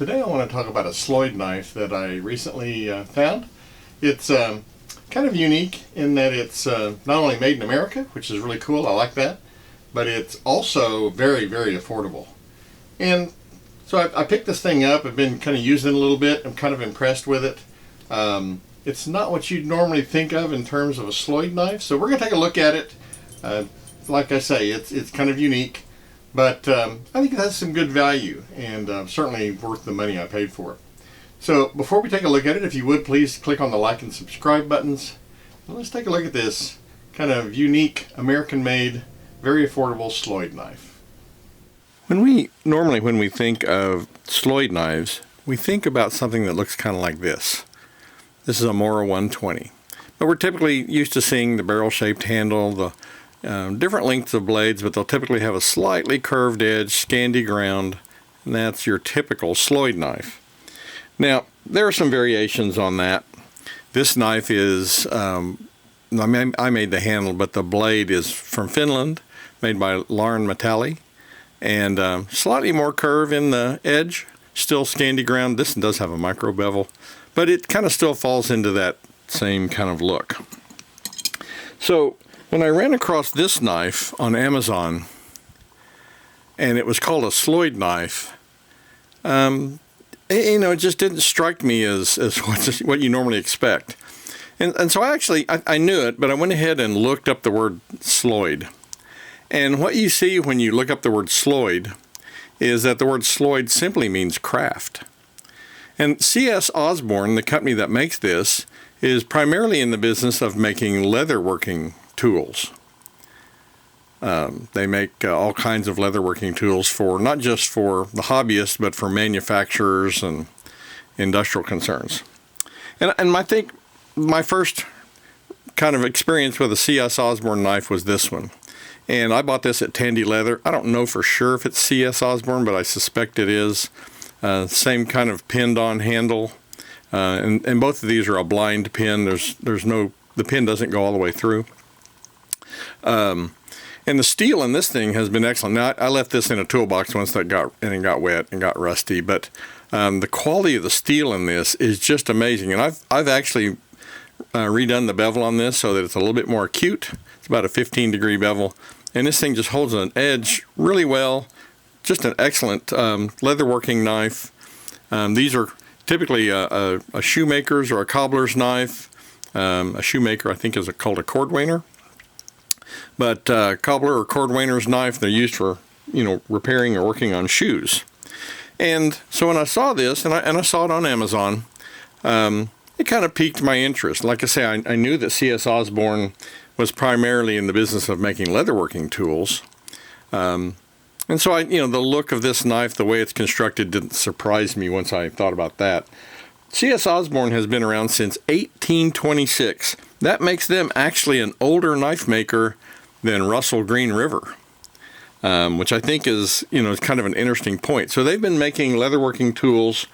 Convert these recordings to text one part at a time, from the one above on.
Today I want to talk about a Sloyd knife that I recently found. It's kind of unique in that it's not only made in America, which is really cool, I like that, but it's also very, very affordable. And so I picked this thing up, I've been kind of using it a little bit, I'm kind of impressed with it. It's not what you'd normally think of in terms of a Sloyd knife, so we're going to take a look at it. Like I say, it's kind of unique. But I think it has some good value and certainly worth the money I paid for it. So before we take a look at it, if you would please click on the like and subscribe buttons. And let's take a look at this kind of unique American-made, very affordable Sloyd knife. When we think of Sloyd knives, we think about something that looks kind of like this. This is a Mora 120. But we're typically used to seeing the barrel-shaped handle, the different lengths of blades, but they'll typically have a slightly curved edge, Scandi ground, and that's your typical Sloyd knife. Now, there are some variations on that. This knife is, I made the handle, but the blade is from Finland, made by Lauren Metalli, and slightly more curve in the edge, still Scandi ground. This does have a micro bevel, but it kind of still falls into that same kind of look. So, when I ran across this knife on Amazon, and it was called a Sloyd knife, it just didn't strike me as what you normally expect. And so I knew it, but I went ahead and looked up the word Sloyd. And what you see when you look up the word Sloyd is that the word Sloyd simply means craft. And C.S. Osborne, the company that makes this, is primarily in the business of making leatherworking tools. They make all kinds of leatherworking tools for not just for the hobbyists, but for manufacturers and industrial concerns. And I think my first kind of experience with a C.S. Osborne knife was this one. And I bought this at Tandy Leather. I don't know for sure if it's C.S. Osborne, but I suspect it is. Same kind of pinned-on handle. And both of these are a blind pin. The pin doesn't go all the way through. And the steel in this thing has been excellent. Now, I left this in a toolbox once that got wet and got rusty, but the quality of the steel in this is just amazing. And I've actually redone the bevel on this so that it's a little bit more acute. It's about a 15-degree bevel, and this thing just holds an edge really well. Just an excellent leatherworking knife. These are typically a shoemaker's or a cobbler's knife. A shoemaker, I think, is called a cordwainer. But cobbler or cordwainer's knife, they're used for, repairing or working on shoes. And so when I saw this, and I saw it on Amazon, it kind of piqued my interest. Like I say, I knew that C.S. Osborne was primarily in the business of making leatherworking tools. And so the look of this knife, the way it's constructed, didn't surprise me once I thought about that. C.S. Osborne has been around since 1826. That makes them actually an older knife maker than Russell Green River, which I think is kind of an interesting point. So they've been making leatherworking tools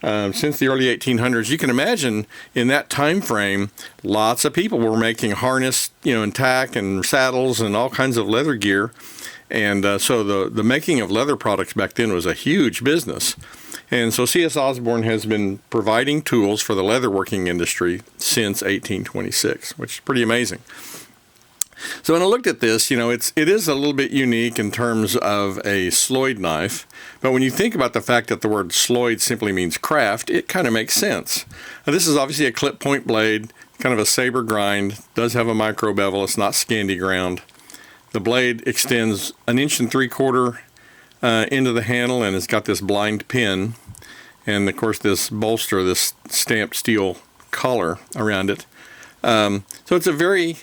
since the early 1800s. You can imagine in that time frame, lots of people were making harness, and tack and saddles and all kinds of leather gear. And so the making of leather products back then was a huge business. And so C.S. Osborne has been providing tools for the leatherworking industry since 1826, which is pretty amazing. So when I looked at this, it is a little bit unique in terms of a Sloyd knife. But when you think about the fact that the word Sloyd simply means craft, it kind of makes sense. Now, this is obviously a clip point blade, kind of a saber grind, does have a micro bevel, it's not Scandi ground. The blade extends 1.75 inches into the handle, and it's got this blind pin, and of course this bolster, this stamped steel collar around it. So it's a very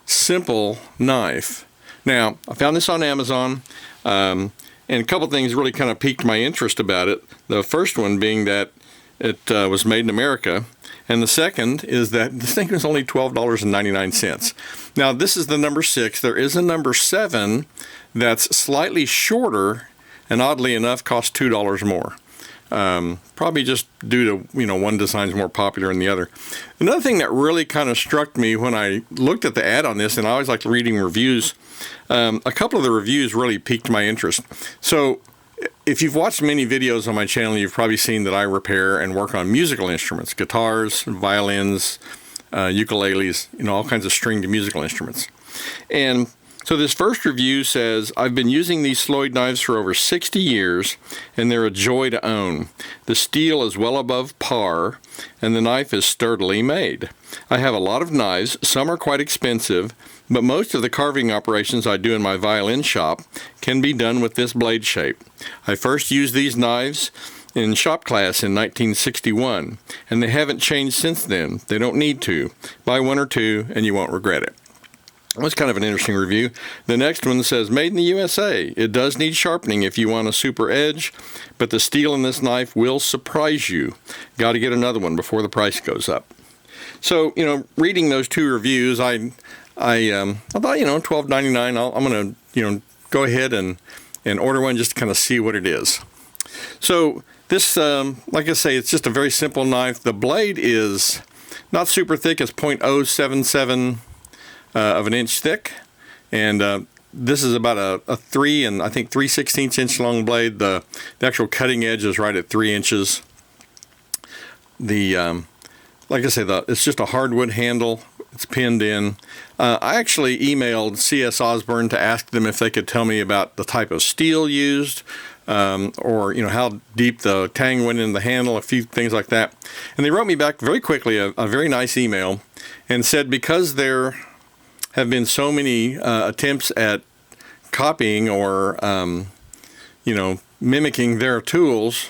simple knife. Now, I found this on Amazon, and a couple things really kind of piqued my interest about it. The first one being that it was made in America, and the second is that this thing was only $12.99. Now, this is the number 6. There is a number 7 that's slightly shorter, and oddly enough, costs $2 more. Probably just due to, one design's more popular than the other. Another thing that really kind of struck me when I looked at the ad on this, and I always like reading reviews, a couple of the reviews really piqued my interest. So if you've watched many videos on my channel, you've probably seen that I repair and work on musical instruments, guitars, violins, ukuleles, all kinds of stringed musical instruments. And so this first review says, I've been using these Sloyd knives for over 60 years, and they're a joy to own. The steel is well above par, and the knife is sturdily made. I have a lot of knives. Some are quite expensive, but most of the carving operations I do in my violin shop can be done with this blade shape. I first used these knives in shop class in 1961, and they haven't changed since then. They don't need to. Buy one or two, and you won't regret it. That's kind of an interesting review. The next one says, made in the USA. It does need sharpening if you want a super edge, but the steel in this knife will surprise you. Got to get another one before the price goes up. So, reading those two reviews, I thought, $12.99. I'm going to, go ahead and order one just to kind of see what it is. So this, like I say, it's just a very simple knife. The blade is not super thick. It's .077 of an inch thick, and this is about a 3 inch long blade. The actual cutting edge is right at 3 inches. Like I say, it's just a hardwood handle. It's pinned in. I actually emailed CS Osborne to ask them if they could tell me about the type of steel used, or how deep the tang went in the handle, a few things like that. And they wrote me back very quickly a very nice email and said because there have been so many attempts at copying or mimicking their tools,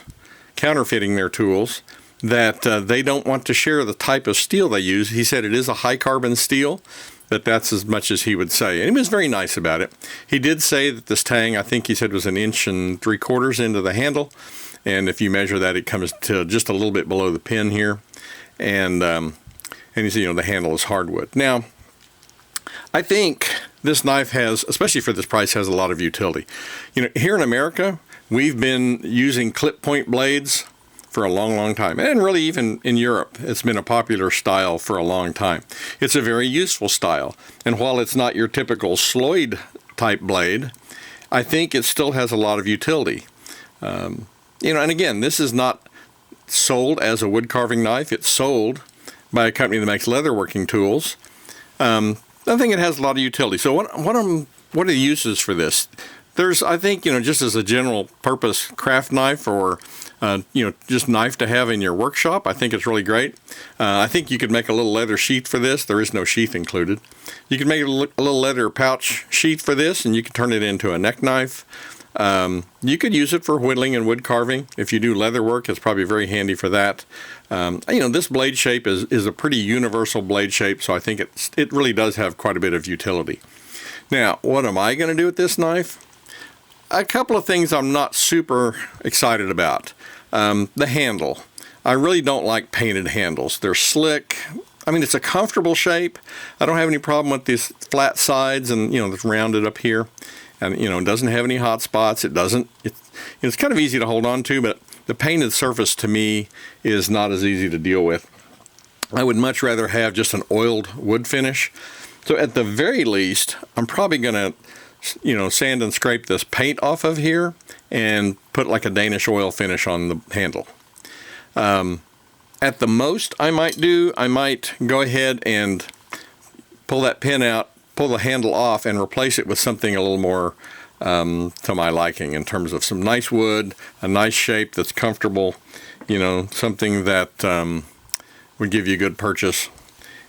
counterfeiting their tools, that they don't want to share the type of steel they use. He said it is a high carbon steel, but that's as much as he would say. And he was very nice about it. He did say that this tang, I think he said, was 1 3/4 inches into the handle. And if you measure that, it comes to just a little bit below the pin here. And he said, the handle is hardwood. Now, I think this knife has, especially for this price, has a lot of utility. Here in America, we've been using clip point blades for a long, long time. And really, even in Europe, it's been a popular style for a long time. It's a very useful style. And while it's not your typical Sloyd type blade, I think it still has a lot of utility. And again, this is not sold as a wood carving knife. It's sold by a company that makes leatherworking tools. I think it has a lot of utility. So what are the uses for this? There's, I think, just as a general purpose craft knife or, just knife to have in your workshop, I think it's really great. I think you could make a little leather sheath for this. There is no sheath included. You can make a little leather pouch sheath for this, and you can turn it into a neck knife. You could use it for whittling and wood carving. If you do leather work, it's probably very handy for that. This blade shape is a pretty universal blade shape, so I think it really does have quite a bit of utility. Now, what am I going to do with this knife? A couple of things I'm not super excited about. The handle. I really don't like painted handles. They're slick. It's a comfortable shape. I don't have any problem with these flat sides and, it's rounded up here. And, it doesn't have any hot spots. It's kind of easy to hold on to, but the painted surface to me is not as easy to deal with. I would much rather have just an oiled wood finish. So at the very least, I'm probably going to sand and scrape this paint off of here and put like a Danish oil finish on the handle. At the most I might go ahead and pull that pin out, pull the handle off, and replace it with something a little more to my liking in terms of some nice wood, a nice shape that's comfortable, something that would give you a good purchase.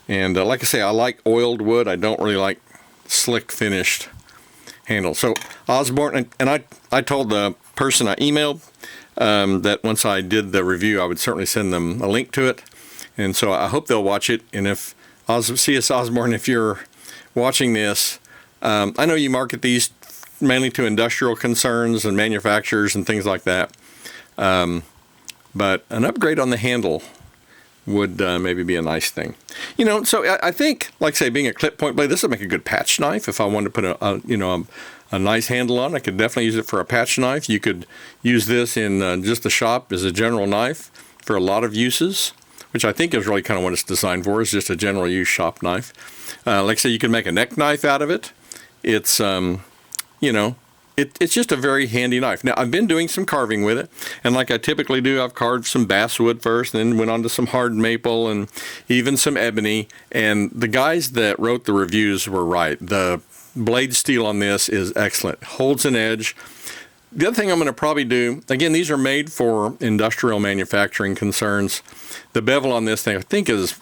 And like I say, I like oiled wood. I don't really like slick finished handle. So Osborne, and I told the person I emailed that once I did the review, I would certainly send them a link to it. And so I hope they'll watch it. And if CS Osborne, if you're watching this, I know you market these mainly to industrial concerns and manufacturers and things like that. But an upgrade on the handle would maybe be a nice thing. So I think, like say, being a clip point blade, this would make a good patch knife. If I wanted to put a nice handle on, I could definitely use it for a patch knife. You could use this in just the shop as a general knife for a lot of uses, which I think is really kind of what it's designed for, is just a general use shop knife. Like I say, you can make a neck knife out of it. It's, it's just a very handy knife. Now, I've been doing some carving with it, and like I typically do, I've carved some basswood first, and then went on to some hard maple and even some ebony. And the guys that wrote the reviews were right. The blade steel on this is excellent. Holds an edge. The other thing I'm going to probably do, again, these are made for industrial manufacturing concerns. The bevel on this thing, I think, is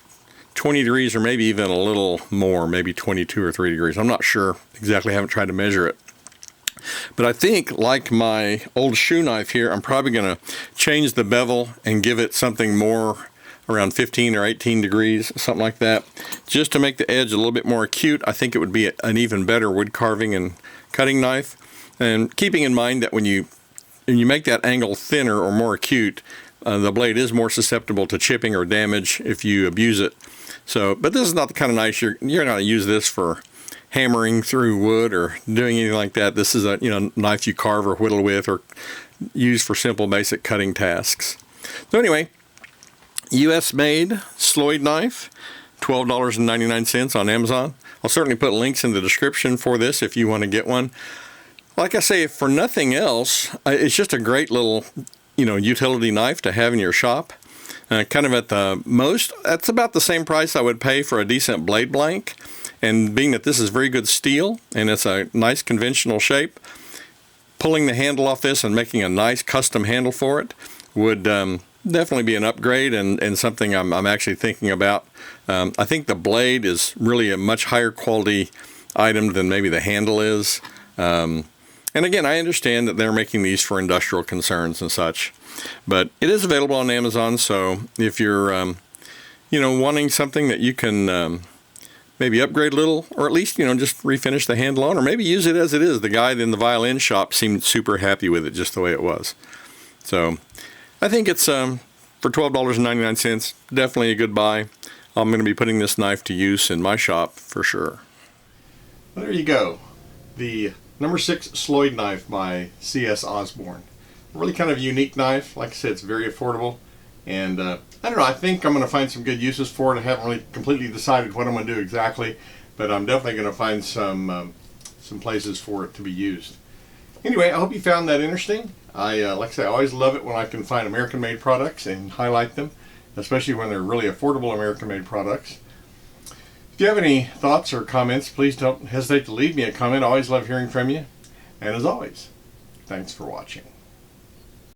20 degrees or maybe even a little more, maybe 22 or 3 degrees. I'm not sure exactly, haven't tried to measure it. But I think, like my old shoe knife here, I'm probably going to change the bevel and give it something more around 15 or 18 degrees, something like that, just to make the edge a little bit more acute. I think it would be an even better wood carving and cutting knife. And keeping in mind that when you make that angle thinner or more acute, the blade is more susceptible to chipping or damage if you abuse it. So, but this is not the kind of knife you're not going to use this for hammering through wood or doing anything like that. This is a knife you carve or whittle with or use for simple basic cutting tasks. So anyway, U.S. made Sloyd knife, $12.99 on Amazon. I'll certainly put links in the description for this if you want to get one. Like I say, if for nothing else, it's just a great little utility knife to have in your shop. Kind of at the most, that's about the same price I would pay for a decent blade blank. And being that this is very good steel and it's a nice conventional shape, pulling the handle off this and making a nice custom handle for it would definitely be an upgrade and something I'm actually thinking about. I think the blade is really a much higher quality item than maybe the handle is. And again, I understand that they're making these for industrial concerns and such. But it is available on Amazon, so if you're, wanting something that you can maybe upgrade a little, or at least, just refinish the handle on, or maybe use it as it is. The guy in the violin shop seemed super happy with it just the way it was. So I think it's, for $12.99, definitely a good buy. I'm going to be putting this knife to use in my shop for sure. Well, there you go. The number 6 Sloyd knife by C.S. Osborne. Really kind of a unique knife. Like I said, it's very affordable, and I don't know, I think I'm going to find some good uses for it. I haven't really completely decided what I'm going to do exactly, but I'm definitely going to find some places for it to be used. Anyway, I hope you found that interesting. Like I say, I always love it when I can find American-made products and highlight them, especially when they're really affordable American-made products. If you have any thoughts or comments, please don't hesitate to leave me a comment. I always love hearing from you. And as always, thanks for watching.